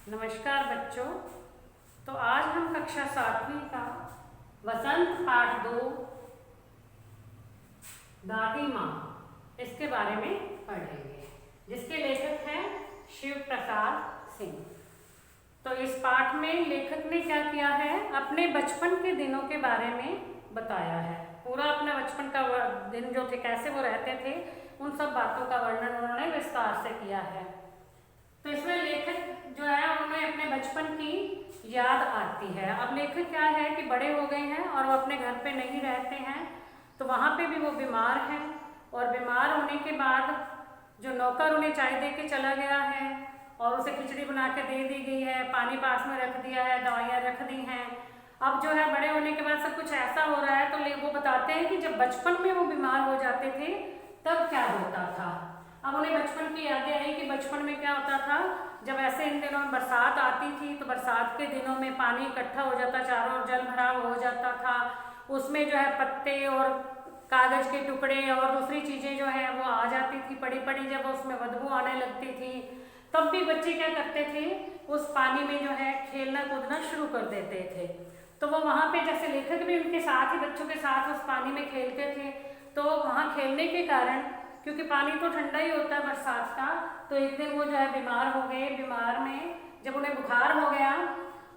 नमस्कार बच्चों। तो आज हम कक्षा 7वीं का वसंत पाठ 2 दादी माँ इसके बारे में पढ़ेंगे, जिसके लेखक हैं शिव प्रसाद सिंह। तो इस पाठ में लेखक ने क्या किया है, अपने बचपन के दिनों के बारे में बताया है। पूरा अपने बचपन का दिन जो थे, कैसे वो रहते थे, उन सब बातों का वर्णन उन्होंने विस्तार से किया है। तो इसमें लेखक जो है उन्हें अपने बचपन की याद आती है। अब लेखक क्या है कि बड़े हो गए हैं और वो अपने घर पे नहीं रहते हैं, तो वहाँ पे भी वो बीमार हैं। और बीमार होने के बाद जो नौकर उन्हें चाय दे के चला गया है और उसे खिचड़ी बना के दे दी गई है, पानी पास में रख दिया है, दवाइयाँ रख दी हैं। अब जो है बड़े होने के बाद सब कुछ ऐसा हो रहा है, तो वो बताते हैं कि जब बचपन में वो बीमार हो जाते थे तब क्या होता था। अब उन्हें बचपन की यादें आई कि बचपन में क्या होता था, जब ऐसे इन दिनों में बरसात आती थी तो बरसात के दिनों में पानी इकट्ठा हो जाता, चारों ओर जल भराव हो जाता था। उसमें जो है पत्ते और कागज के टुकड़े और दूसरी चीज़ें जो है वो आ जाती थी पड़ी पड़ी, जब उसमें बदबू आने लगती थी तब भी बच्चे क्या करते थे, उस पानी में जो है खेलना कूदना शुरू कर देते थे। तो वो वहाँ पे जैसे लेखक भी उनके साथ ही बच्चों के साथ उस पानी में खेलते थे। तो वहाँ खेलने के कारण, क्योंकि पानी तो ठंडा ही होता है बरसात का, तो एक दिन वो जो है बीमार हो गए। बीमार में जब उन्हें बुखार हो गया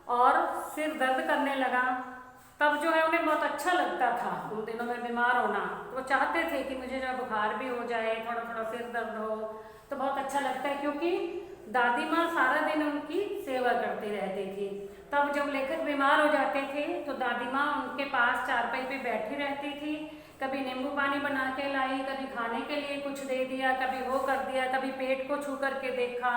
और सिर दर्द करने लगा, तब जो है उन्हें बहुत अच्छा लगता था उन दिनों में बीमार होना। तो वो चाहते थे कि मुझे जो है बुखार भी हो जाए, थोड़ा थोड़ा सिर दर्द हो तो बहुत अच्छा लगता है, क्योंकि दादी माँ सारा दिन उनकी सेवा करती रहती थी। तब जब लेखक बीमार हो जाते थे तो दादी माँ उनके पास चारपाई पे बैठी रहती थी। कभी नींबू पानी बना के लाई, कभी खाने के लिए कुछ दे दिया, कभी वो कर दिया, कभी पेट को छू करके देखा,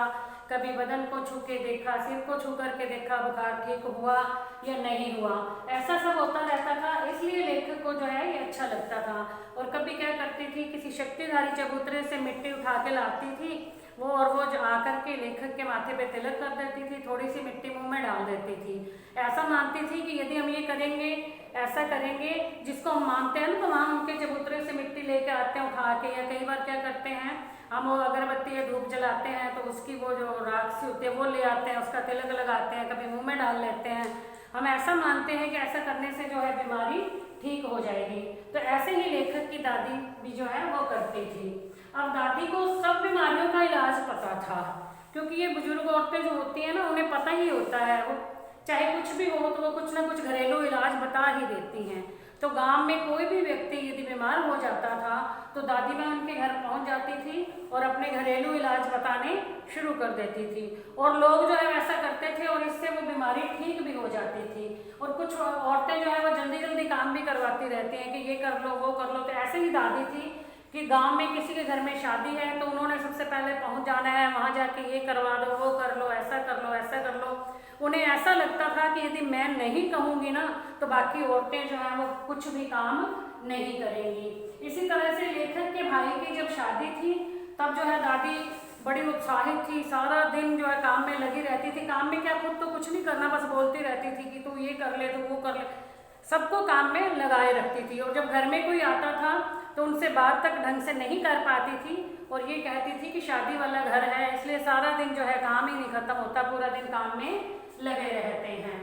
कभी बदन को छू के देखा, सिर को छू करके देखा बुखार ठीक हुआ या नहीं हुआ। ऐसा सब होता रहता था, इसलिए लेखक को जो है ये अच्छा लगता था। और कभी क्या करती थी, किसी शक्तिधारी चबूतरे से मिट्टी उठा के लाती थी वो, और वो जो आकर के लेखक के माथे पे तिलक कर देती थी, थोड़ी सी मिट्टी मुंह में डाल देती थी। ऐसा मानती थी कि यदि हम ये करेंगे, ऐसा करेंगे जिसको हम मानते हैं ना, तो वहाँ उनके चबूतरे से मिट्टी लेके आते हैं उठा के। या कई बार क्या करते हैं, हम वो अगरबत्ती या धूप जलाते हैं तो उसकी वो जो राख सी होती है वो ले आते हैं, उसका तिलक लगाते हैं, कभी मुँह में डाल लेते हैं। हम ऐसा मानते हैं कि ऐसा करने से जो है बीमारी ठीक हो जाएगी। तो ऐसे ही लेखक की दादी भी जो है वो करती थी। अब दादी को सब बीमारियों का इलाज पता था, क्योंकि ये बुजुर्ग औरतें जो होती हैं ना, उन्हें पता ही होता है, वो चाहे कुछ भी हो तो वो कुछ ना कुछ घरेलू इलाज बता ही देती हैं। तो गांव में कोई भी व्यक्ति यदि बीमार हो जाता था तो दादी माँ उनके घर पहुंच जाती थी और अपने घरेलू इलाज बताने शुरू कर देती थी। और लोग जो है ऐसा करते थे और इससे वो बीमारी ठीक भी हो जाती थी। और कुछ औरतें जो है वो जल्दी जल्दी काम भी करवाती रहती हैं कि ये कर लो वो कर लो। तो ऐसे ही दादी थी कि गांव में किसी के घर में शादी है तो उन्होंने सबसे पहले पहुंच जाना है, वहां जाके ये करवा दो, वो कर लो, ऐसा कर लो, ऐसा कर लो। उन्हें ऐसा लगता था कि यदि मैं नहीं कहूँगी ना तो बाकी औरतें जो हैं वो कुछ भी काम नहीं करेंगी। इसी तरह से लेखक के भाई की जब शादी थी तब जो है दादी बड़ी उत्साहित थी, सारा दिन जो है काम में लगी रहती थी। काम में क्या, खुद तो कुछ नहीं करना, बस बोलती रहती थी कि तू ये कर ले, तू वो कर ले, सबको काम में लगाए रखती थी। और जब घर में कोई आता था तो उनसे बात तक ढंग से नहीं कर पाती थी और ये कहती थी कि शादी वाला घर है, इसलिए सारा दिन जो है काम ही नहीं खत्म होता, पूरा दिन काम में लगे रहते हैं।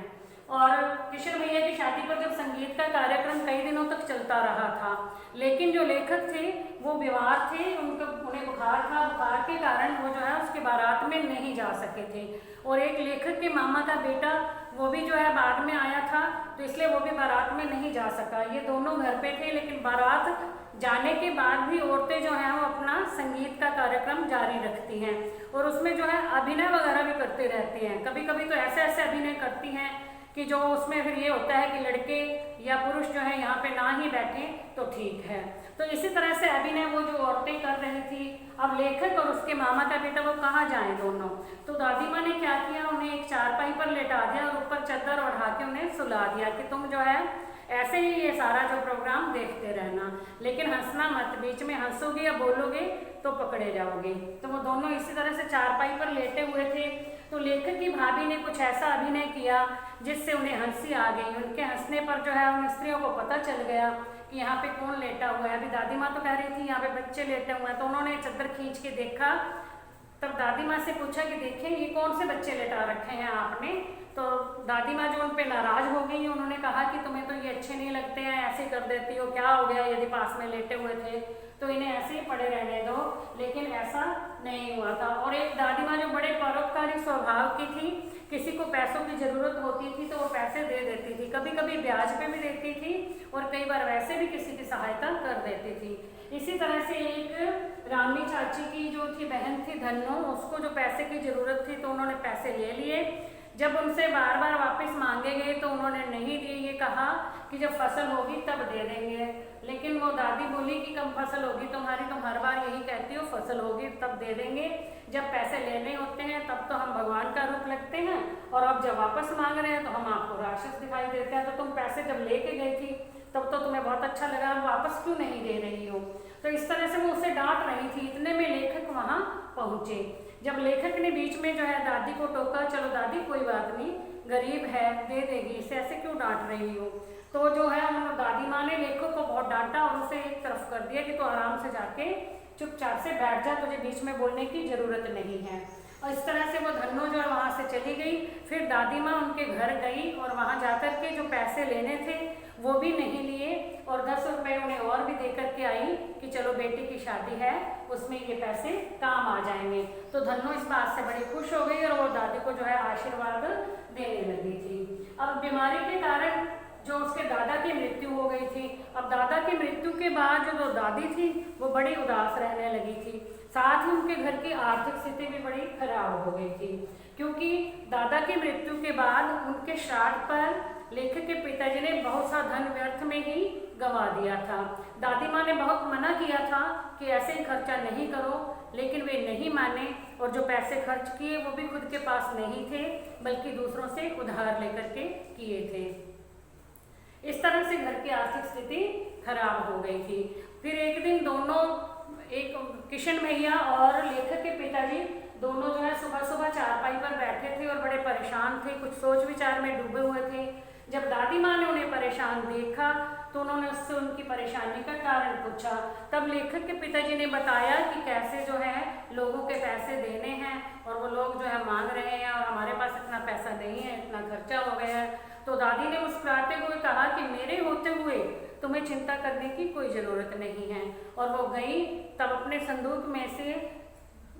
और किशन भैया की शादी पर जब संगीत का कार्यक्रम कई दिनों तक चलता रहा था, लेकिन जो लेखक थे वो बीमार थे, उन्हें बुखार था, बुखार के कारण वो जो है उसके बारात में नहीं जा सके थे। और एक लेखक के मामा का बेटा वो भी जो है बाद में आया था, तो इसलिए वो भी बारात में नहीं जा सका। ये दोनों घर पे थे, लेकिन बारात जाने के बाद भी औरतें जो हैं वो अपना संगीत का कार्यक्रम जारी रखती हैं और उसमें जो है अभिनय वगैरह भी करते रहती हैं। कभी कभी तो ऐसे ऐसे अभिनय करती हैं कि जो उसमें फिर ये होता है कि लड़के या पुरुष जो है यहाँ पे ना ही बैठे तो ठीक है। तो इसी तरह से अभिनय वो जो औरतें कर रही थी। अब लेखक और उसके मामा का बेटा वो कहाँ जाएं दोनों, तो दादी माँ ने क्या किया, उन्हें एक चारपाई पर लेटा दिया और ऊपर चादर ओढ़ा के उन्हें सुला दिया कि तुम जो है ऐसे ही ये सारा जो प्रोग्राम देखते रहना, लेकिन हंसना मत, बीच में हंसोगे या बोलोगे तो पकड़े जाओगे। तो वो दोनों इसी तरह से चारपाई पर लेटे हुए थे। तो लेखक की भाभी ने कुछ ऐसा अभिनय किया जिससे उन्हें हंसी आ गई। उनके हंसने पर जो है उन स्त्रियों को पता चल गया कि यहाँ पे कौन लेटा हुआ है। अभी दादी माँ तो कह रही थी यहाँ पे बच्चे लेटे हुए हैं, तो उन्होंने चादर खींच के देखा, तब दादी माँ से पूछा कि देखिए ये कौन से बच्चे लेटा रखे हैं आपने। तो दादी माँ जो उन पे नाराज हो गई, उन्होंने कहा कि तुम्हें तो ये अच्छे नहीं लगते हैं, ऐसे कर देती हो, क्या हो गया यदि पास में लेटे हुए थे तो इन्हें ऐसे ही पड़े रहने दो। लेकिन ऐसा नहीं हुआ था। और एक दादी माँ जो बड़े परोपकारी स्वभाव की थी, किसी को पैसों की जरूरत होती थी तो वो पैसे दे देती थी, कभी कभी ब्याज पे भी देती थी और कई बार वैसे भी किसी की सहायता कर देती थी। इसी तरह से एक रामनी चाची की जो थी बहन थी धन्नो, उसको जो पैसे की जरूरत थी तो उन्होंने पैसे ले लिए। जब उनसे बार बार वापस मांगे गए तो उन्होंने नहीं दिए, ये कहा कि जब फसल होगी तब दे देंगे। लेकिन वो दादी बोली कि कब फसल होगी तुम्हारी, तुम हर बार यही कहती हो फसल होगी तब दे देंगे, जब पैसे लेने होते हैं तब तो हम भगवान का रूप लगते हैं और अब जब वापस मांग रहे हैं तो हम आपको राक्षस दिखाई देते हैं। तो तुम पैसे जब लेके गई थी तब तो तुम्हें बहुत अच्छा लगा, अब वापस क्यों नहीं दे रही हो। तो इस तरह से वो उसे डांट रही थी। इतने में लेखक वहाँ पहुँचे। जब लेखक ने बीच में जो है दादी को टोका, चलो दादी कोई बात नहीं, गरीब है दे देगी, इसे ऐसे क्यों डांट रही हो। तो जो है दादी माँ ने लेखक को बहुत डांटा और उसे एक तरफ कर दिया कि तो आराम से जाके चुपचाप से बैठ जा, तुझे बीच में बोलने की जरूरत नहीं है। और इस तरह से वो धन्नो जो है वहाँ से चली गई। फिर दादी माँ उनके घर गई और वहाँ जाकर के जो पैसे लेने थे वो भी नहीं लिए और 10 रुपये उन्हें और भी दे करके आई कि चलो बेटी की शादी है उसमें ये पैसे काम आ जाएंगे। तो धन्नो इस बात से बड़ी खुश हो गई और वो दादी को जो है आशीर्वाद देने लगी थी। अब बीमारी के कारण जो उसके दादा की मृत्यु हो गई थी। अब दादा की मृत्यु के बाद जो दादी थी वो बड़ी उदास रहने लगी थी। साथ ही उनके घर की आर्थिक स्थिति भी बड़ी खराब हो गई थी, क्योंकि दादा की मृत्यु के बाद उनके श्राद्ध पर लेखक के पिताजी ने बहुत सा धन व्यर्थ में ही गंवा दिया था। दादी माँ ने बहुत मना किया था कि ऐसे ही खर्चा नहीं करो, लेकिन वे नहीं माने और जो पैसे खर्च किए वो भी खुद के पास नहीं थे बल्कि दूसरों से उधार लेकर के किए थे। इस तरह से घर की आर्थिक स्थिति खराब हो गई थी। फिर एक दिन दोनों, एक किशन भैया और लेखक के पिताजी दोनों जो है सुबह सुबह चारपाई पर बैठे थे और बड़े परेशान थे, कुछ सोच विचार में डूबे हुए थे। जब दादी माँ ने उन्हें परेशान देखा तो उन्होंने उससे उनकी परेशानी का कारण पूछा। तब लेखक के पिताजी ने बताया कि कैसे जो है लोगों के पैसे देने हैं और वो लोग जो है मांग रहे हैं और हमारे पास इतना पैसा नहीं है, इतना खर्चा हो गया है। तो दादी ने मुस्कुराते हुए कहा कि मेरे होते हुए तुम्हें चिंता करने की कोई ज़रूरत नहीं है। और वो गई, तब अपने संदूक में से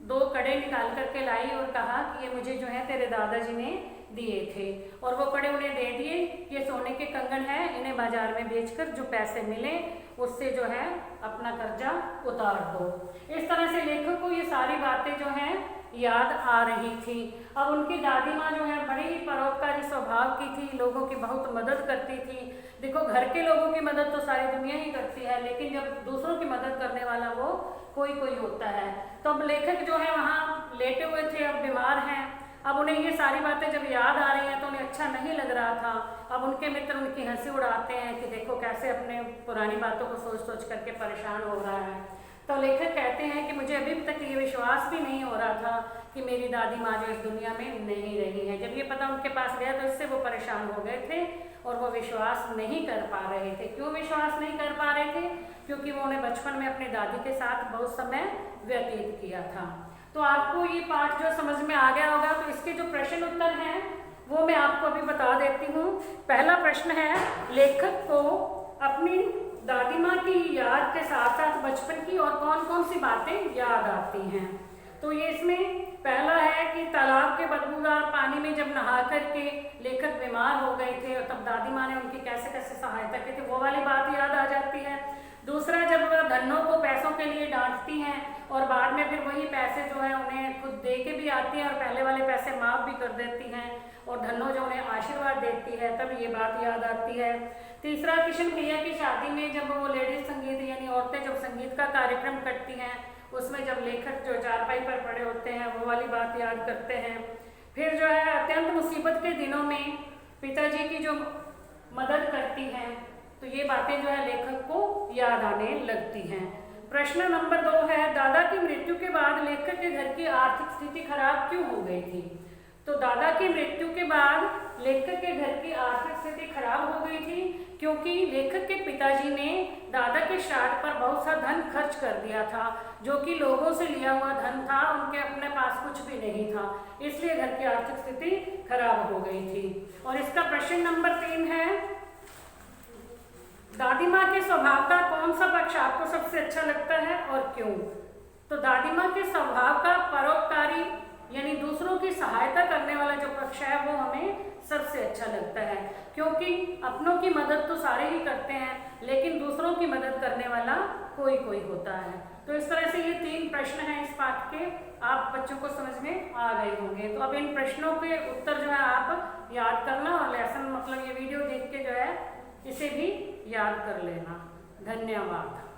2 कड़े निकाल करके लाई और कहा कि ये मुझे जो है तेरे दादाजी ने दिए थे। और वो कड़े उन्हें दे दिए, ये सोने के कंगन है, इन्हें बाजार में बेचकर जो पैसे मिले उससे जो है अपना कर्जा उतार दो। इस तरह से लेखक को ये सारी बातें जो हैं याद आ रही थी। अब उनकी दादी माँ जो है बड़ी ही परोपकारी स्वभाव की थी, लोगों की बहुत मदद करती थी। देखो घर के लोगों की मदद तो सारी दुनिया ही करती है, लेकिन जब दूसरों की मदद करने वाला वो कोई कोई होता है। तो अब लेखक जो है वहाँ लेटे हुए थे, अब बीमार हैं। अब उन्हें ये सारी बातें जब याद आ रही हैं तो उन्हें अच्छा नहीं लग रहा था। अब उनके मित्र उनकी हंसी उड़ाते हैं कि देखो कैसे अपने पुरानी बातों को सोच सोच करके परेशान हो रहा है। तो लेखक कहते हैं कि मुझे अभी तक ये विश्वास भी नहीं हो रहा था कि मेरी दादी माँ जो इस दुनिया में नहीं रही है। जब ये पता उनके पास गया तो इससे वो परेशान हो गए थे और वो विश्वास नहीं कर पा रहे थे। क्यों विश्वास नहीं कर पा रहे थे? क्योंकि वो उन्हें बचपन में अपनी दादी के साथ बहुत समय व्यतीत किया था। तो आपको ये पाठ जो समझ में आ गया होगा, तो इसके जो प्रश्न उत्तर हैं वो मैं आपको अभी बता देती हूँ। पहला प्रश्न है, लेखक को अपनी दादी माँ की याद के साथ साथ बचपन की और कौन कौन सी बातें याद आती हैं। तो ये इसमें पहला है कि तालाब के बदबूदार पानी में जब नहा करके लेखक बीमार हो गए थे और तब दादी माँ ने उनकी कैसे कैसे सहायता की थी, वो वाली बात याद आ जाती है। दूसरा, जब वह धन्नो को पैसों के लिए डांटती हैं और बाद में फिर वही पैसे जो है उन्हें खुद दे के भी आती हैं और पहले वाले पैसे माफ़ भी कर देती हैं और धन्नो जो उन्हें आशीर्वाद देती है, तब ये बात याद आती है। तीसरा, किशन भैया की शादी में जब वो लेडीज संगीत यानी औरतें जब संगीत का कार्यक्रम करती हैं, उसमें जब लेखक जो चारपाई पर पड़े होते हैं वो वाली बात याद करते हैं। फिर जो है अत्यंत मुसीबत के दिनों में पिताजी की जो मदद करती हैं, तो ये बातें जो है लेखक को याद आने लगती हैं। प्रश्न नंबर 2 है, दादा की मृत्यु के बाद लेखक के घर की आर्थिक स्थिति खराब क्यों हो गई थी। तो दादा की मृत्यु के बाद लेखक के घर की आर्थिक स्थिति खराब हो गई थी क्योंकि लेखक के पिताजी ने दादा के श्राद्ध पर बहुत सा धन खर्च कर दिया था, जो कि लोगों से लिया हुआ धन था। उनके अपने पास कुछ नहीं था, इसलिए घर की आर्थिक स्थिति खराब हो गई थी। और इसका प्रश्न नंबर 3 है, दादी माँ के स्वभाव का कौन सा पक्ष आपको सबसे अच्छा लगता है और क्यों? तो दादी माँ के स्वभाव का परोपकारी यानी दूसरों की सहायता करने वाला जो पक्ष है वो हमें सबसे अच्छा लगता है, क्योंकि अपनों की मदद तो सारे ही करते हैं, लेकिन दूसरों की मदद करने वाला कोई कोई होता है। तो इस तरह से ये 3 प्रश्न हैं इस पाठ के, आप बच्चों को समझ में आ गए होंगे। तो अब इन प्रश्नों के उत्तर जो है आप याद करना और लेसन मतलब ये वीडियो देख के जो है इसे भी याद कर लेना। धन्यवाद।